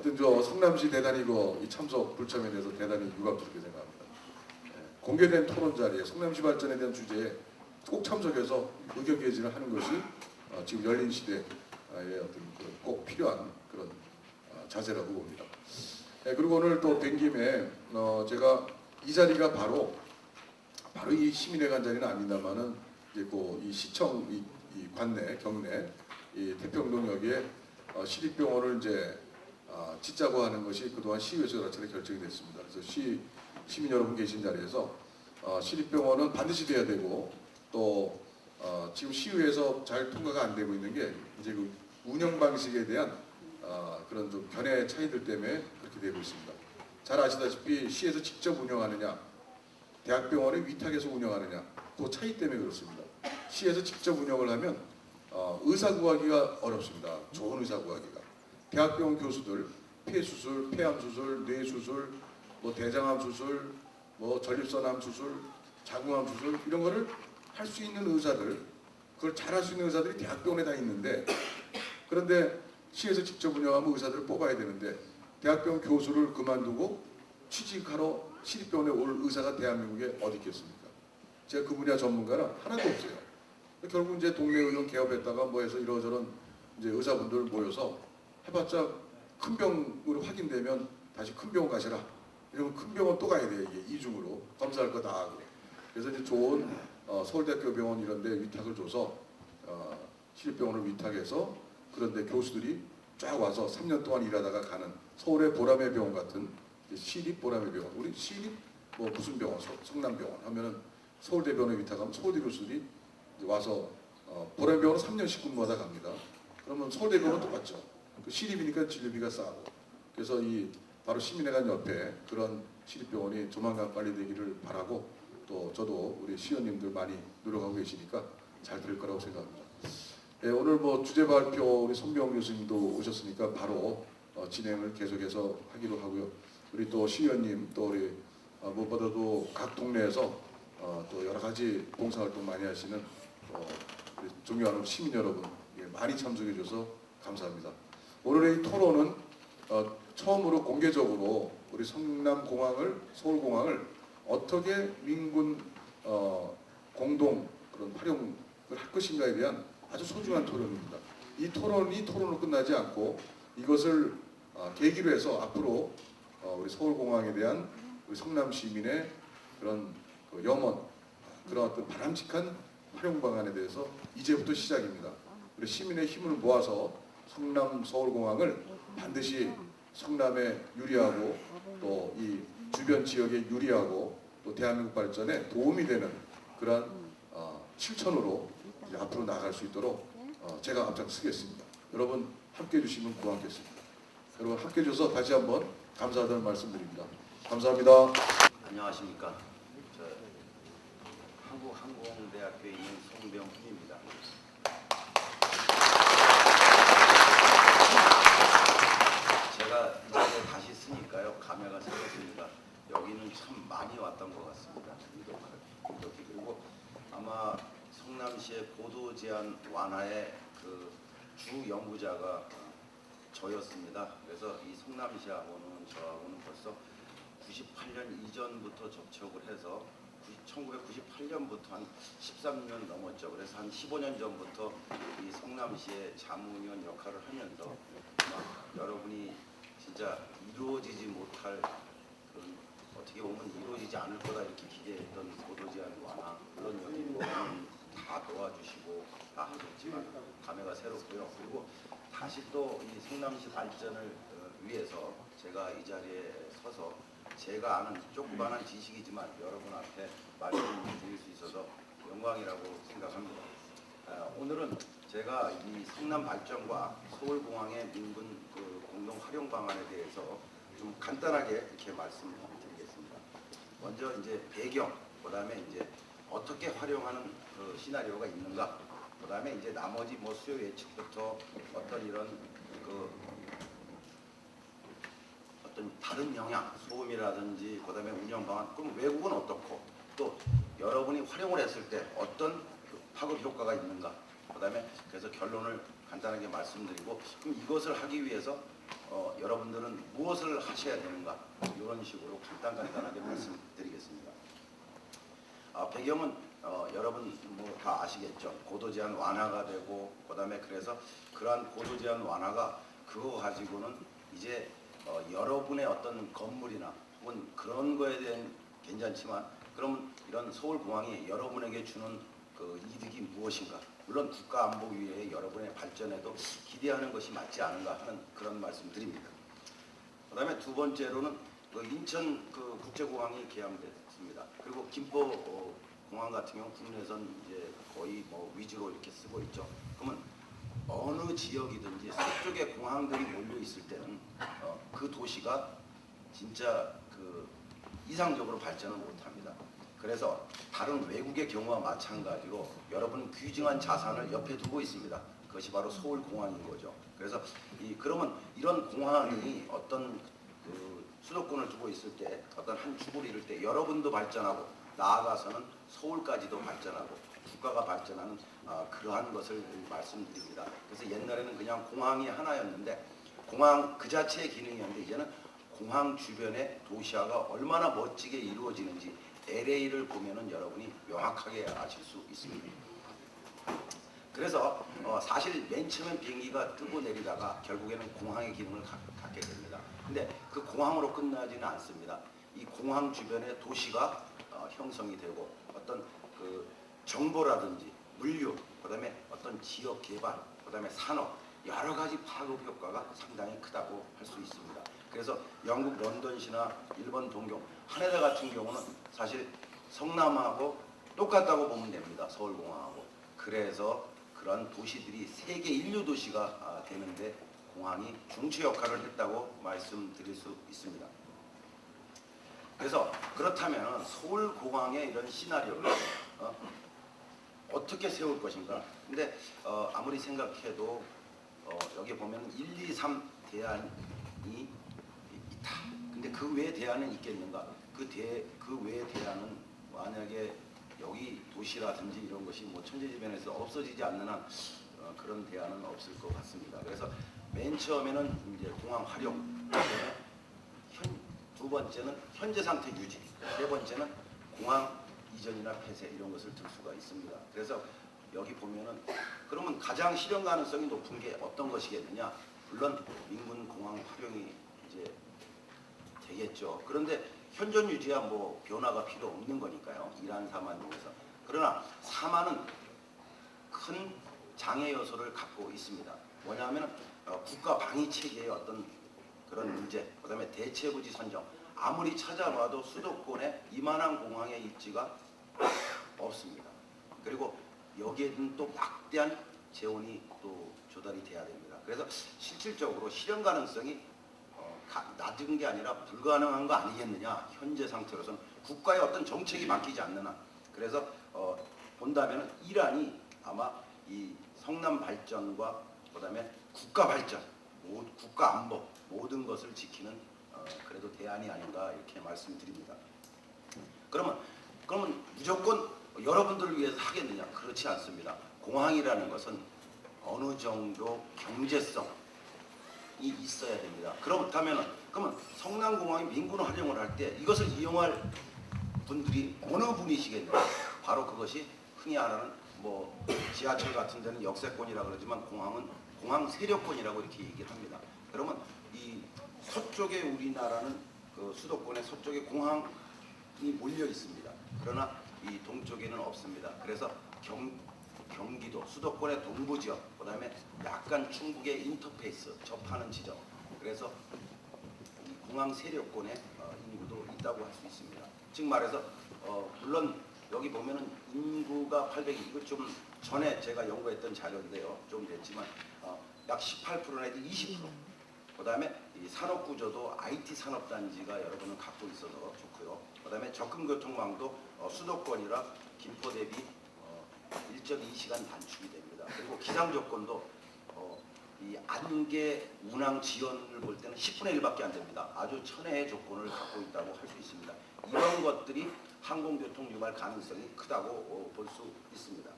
어쨌든 저 성남시 대단히 이 참석 불참에 대해서 대단히 유감스럽게 생각합니다. 공개된 토론 자리에 성남시 발전에 대한 주제에 꼭 참석해서 의견 개진을 하는 것이 지금 열린 시대의 어떤 꼭 필요한 그런 자세라고 봅니다. 그리고 오늘 또 뵌 김에 제가 이 자리가 바로 이 시민회관 자리는 아닙니다만은 이제 이 시청 이 관내 경내 이 태평동역에 시립병원을 이제 짓자고 하는 것이 그동안 시의회에서 여러 차례 결정이 됐습니다. 그래서 시민 여러분 계신 자리에서 시립병원은 반드시 돼야 되고 또 지금 시의회에서 잘 통과가 안 되고 있는 게 이제 그 운영 방식에 대한 그런 좀 견해 차이들 때문에 그렇게 되고 있습니다. 잘 아시다시피 시에서 직접 운영하느냐, 대학병원의 위탁에서 운영하느냐, 그 차이 때문에 그렇습니다. 시에서 직접 운영을 하면 의사 구하기가 어렵습니다. 좋은 의사 구하기가. 대학병원 교수들 폐수술, 폐암수술, 뇌수술, 뭐 대장암 수술, 뭐 전립선암 수술, 자궁암 수술 이런 거를 할 수 있는 의사들, 그걸 잘할 수 있는 의사들이 대학병원에 다 있는데, 그런데 시에서 직접 운영하면 의사들을 뽑아야 되는데 대학병원 교수를 그만두고 취직하러 시립병원에 올 의사가 대한민국에 어디 있겠습니까? 제가 그 분야 전문가는 하나도 없어요. 결국 이제 동네 의원 개업했다가 뭐 해서 이러저런 이제 의사분들 모여서 해봤자 큰 병으로 확인되면 다시 큰 병원 가시라. 이러면 큰 병원 또 가야 돼요. 이게 이중으로 검사할 거 다 하고. 그래서 이제 좋은 서울대학교 병원 이런 데 위탁을 줘서 시립병원을 위탁해서 그런데 교수들이 쫙 와서 3년 동안 일하다가 가는 서울의 보라매 병원 같은 시립 보라매 병원, 우리 시립 뭐 무슨 병원, 성남병원 하면은 서울대병원에 위탁하면 서울대 교수들이 와서 보라매 병원은 3년씩 근무하다 갑니다. 그러면 서울대병원은 똑같죠. 그 시립이니까 진료비가 싸고. 그래서 바로 시민회관 옆에 그런 시립병원이 조만간 빨리 되기를 바라고, 또 저도 우리 시의원님들 많이 노력하고 계시니까 잘 될 거라고 생각합니다. 오늘 뭐 주제 발표 우리 손병 교수님도 오셨으니까 바로 진행을 계속해서 하기로 하고요. 우리 또 시의원님 또 우리 무엇보다도 각 동네에서 또 여러 가지 봉사활동 많이 하시는 우리 존경하는 시민 여러분 많이 참석해줘서 감사합니다. 오늘의 이 토론은 처음으로 공개적으로 우리 성남공항을, 서울공항을 어떻게 민군 공동 그런 활용을 할 것인가에 대한 아주 소중한 토론입니다. 이 토론으로 끝나지 않고 이것을 계기로 해서 앞으로 우리 서울공항에 대한 우리 성남 시민의 그런 염원, 그런 어떤 바람직한 활용 방안에 대해서 이제부터 시작입니다. 우리 시민의 힘을 모아서 성남 서울공항을 반드시 성남에 유리하고 또 이 주변 지역에 유리하고 또 대한민국 발전에 도움이 되는 그러한 실천으로 이제 앞으로 나아갈 수 있도록 제가 앞장서겠습니다. 여러분 함께해 주시면 고맙겠습니다. 여러분 함께해 주셔서 다시 한번 감사하다는 말씀드립니다. 감사합니다. 안녕하십니까. 한국항공대학교에 있는 송병훈입니다. 제가 이 자리에 다시 쓰니까요, 감회가 새롭습니다. 여기는 참 많이 왔던 것 같습니다. 이렇게. 그리고 아마 성남시의 보도 제한 완화의 그 주 연구자가 저였습니다. 그래서 이 성남시하고는 저하고는 벌써 98년 이전부터 접촉을 해서 1998년부터 한 13년 넘었죠. 그래서 한 15년 전부터 이 성남시의 자문위원 역할을 하면서 여러분이 진짜 이루어지지 못할 그런, 어떻게 보면 이루어지지 않을 거다 이렇게 기대했던 보도제한 완화, 물론 여기 다 도와주시고 다 하셨지만 감회가 새롭고요. 그리고 다시 또 이 성남시 발전을 위해서 제가 이 자리에 서서 제가 아는 조그마한 지식이지만 여러분 앞에 말씀드릴 수 있어서 영광이라고 생각합니다. 오늘은 제가 이 성남 발전과 서울공항의 민군 공동 활용 방안에 대해서 좀 간단하게 이렇게 말씀드리겠습니다. 먼저 이제 배경, 그다음에 이제 어떻게 활용하는 그 시나리오가 있는가, 그다음에 이제 나머지 뭐 수요 예측부터 어떤 이런 어떤 다른 영향, 소음이라든지 그다음에 운영 방안, 그럼 외국은 어떻고 또 여러분이 활용을 했을 때 어떤 파급 효과가 있는가, 그다음에 그래서 결론을 간단하게 말씀드리고, 그럼 이것을 하기 위해서 여러분들은 무엇을 하셔야 되는가 이런 식으로 간단하게 말씀드리겠습니다. 배경은 여러분 뭐 다 아시겠죠. 고도 제한 완화가 되고 그다음에 그래서 그러한 고도 제한 완화가 그거 가지고는 이제 여러분의 어떤 건물이나 혹은 그런 거에 대한 괜찮지만 그러면 이런 서울공항이 여러분에게 주는 그 이득이 무엇인가? 물론 국가안보위의 여러분의 발전에도 기대하는 것이 맞지 않은가 하는 그런 말씀드립니다. 그다음에 두 번째로는 그 인천 그 국제공항이 개항됐습니다. 그리고 김포 공항 같은 경우 국내선 이제 거의 뭐 위주로 이렇게 쓰고 있죠. 그러면 어느 지역이든지 서쪽에 공항들이 몰려 있을 때는 그 도시가 진짜 그 이상적으로 발전을 못합니다. 그래서 다른 외국의 경우와 마찬가지로 여러분 귀중한 자산을 옆에 두고 있습니다. 그것이 바로 서울공항인 거죠. 그래서 그러면 이런 공항이 어떤 그 수도권을 두고 있을 때 어떤 한 축을 이룰 때 여러분도 발전하고 나아가서는 서울까지도 발전하고 국가가 발전하는 그러한 것을 말씀드립니다. 그래서 옛날에는 그냥 공항이 하나였는데 공항 그 자체의 기능이었는데 이제는 공항 주변의 도시화가 얼마나 멋지게 이루어지는지 LA를 보면은 여러분이 명확하게 아실 수 있습니다. 그래서 사실 맨 처음엔 비행기가 뜨고 내리다가 결국에는 공항의 기능을 갖게 됩니다. 근데 그 공항으로 끝나지는 않습니다. 이 공항 주변의 도시가 형성이 되고 어떤 그 정보라든지 물류, 그다음에 어떤 지역 개발, 그다음에 산업 여러 가지 파급 효과가 상당히 크다고 할 수 있습니다. 그래서 영국 런던시나 일본 동경, 하네다 같은 경우는 사실 성남하고 똑같다고 보면 됩니다. 서울공항하고. 그래서 그런 도시들이 세계 인류 도시가 되는데 공항이 중추 역할을 했다고 말씀드릴 수 있습니다. 그래서 그렇다면 서울공항의 이런 시나리오를 어떻게 세울 것인가. 근데 아무리 생각해도 여기 보면 1, 2, 3 대안이 있다. 근데 그 외의 대안은 있겠는가? 그 외의 대안은 만약에 여기 도시라든지 이런 것이 뭐 천재지변에서 없어지지 않는 한 그런 대안은 없을 것 같습니다. 그래서 맨 처음에는 이제 공항 활용, 두 번째는 현재 상태 유지, 세 번째는 공항 이전이나 폐쇄 이런 것을 들 수가 있습니다. 그래서 여기 보면은 그러면 가장 실현 가능성이 높은 게 어떤 것이겠느냐? 물론 민군 공항 활용이 이제 되겠죠. 그런데 현존 유지야 뭐 변화가 필요 없는 거니까요. 이란 사만에서. 그러나 사만은 큰 장애 요소를 갖고 있습니다. 뭐냐면 국가 방위 체계의 어떤 그런 문제, 그다음에 대체부지 선정. 아무리 찾아봐도 수도권에 이만한 공항의 입지가 없습니다. 그리고 여기에는 또 막대한 재원이 또 조달이 돼야 됩니다. 그래서 실질적으로 실현 가능성이 낮은 게 아니라 불가능한 거 아니겠느냐. 현재 상태로서는 국가의 어떤 정책이 바뀌지 않는 한. 그래서 본다면 이란이 아마 이 성남 발전과 그다음에 국가 발전, 국가 안보 모든 것을 지키는 그래도 대안이 아닌가 이렇게 말씀드립니다. 그러면 무조건 여러분들을 위해서 하겠느냐? 그렇지 않습니다. 공항이라는 것은 어느 정도 경제성이 있어야 됩니다. 그러면 성남공항이 민군 활용을 할 때 이것을 이용할 분들이 어느 분이시겠느냐? 바로 그것이 흔히 말하는 뭐 지하철 같은 데는 역세권이라 그러지만 공항은 공항 세력권이라고 이렇게 얘기를 합니다. 그러면 이 서쪽에 우리나라는 그 수도권의 서쪽에 공항이 몰려 있습니다. 그러나 이 동쪽에는 없습니다. 그래서 경기도 수도권의 동부 지역, 그다음에 약간 충북의 인터페이스 접하는 지점. 그래서 이 공항 세력권의 인구도 있다고 할 수 있습니다. 즉 말해서 물론 여기 보면은 인구가 800이 이거 좀 전에 제가 연구했던 자료인데요. 좀 됐지만 약 18% 내지 20%. 그다음에 이 산업 구조도 IT 산업 단지가 여러분은 갖고 있어서 좋고요. 그다음에 접근 교통망도 수도권이라 김포 대비 1.2시간 단축이 됩니다. 그리고 기상 조건도 이 안개 운항 지연을 볼 때는 10분의 1밖에 안 됩니다. 아주 천혜의 조건을 갖고 있다고 할 수 있습니다. 이런 것들이 항공교통 유발 가능성이 크다고 볼 수 있습니다.